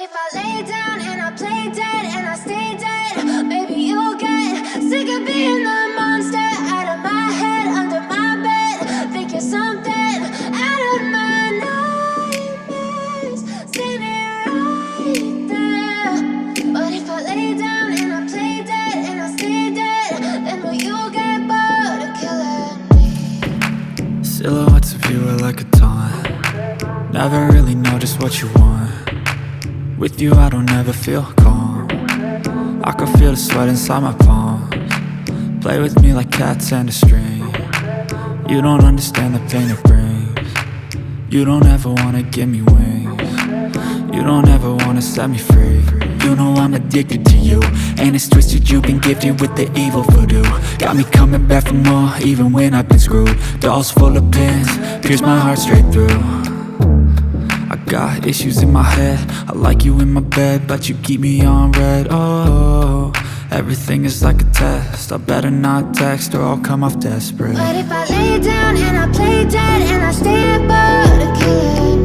if I lay down and I play dead and I stay dead? Maybe you'll get sick of being the monster out of my head, under my bed. Think you're something out of my nightmares, standing right there. But if I lay down and I play dead and I stay dead, then will you get bored of killing me? Silhouettes of you are like a taunt. Never really know just what you want. With you I don't ever feel calm. I can feel the sweat inside my palms. Play with me like cats and a string. You don't understand the pain it brings. You don't ever wanna give me wings. You don't ever wanna set me free. You know I'm addicted to you, and it's twisted, you've been gifted with the evil voodoo. Got me coming back for more, even when I've been screwed. Dolls full of pins, pierce my heart straight through. I got issues in my head, I like you in my bed, but you keep me on red. Oh, everything is like a test, I better not text or I'll come off desperate. But if I lay down and I play dead and I stay bored of killing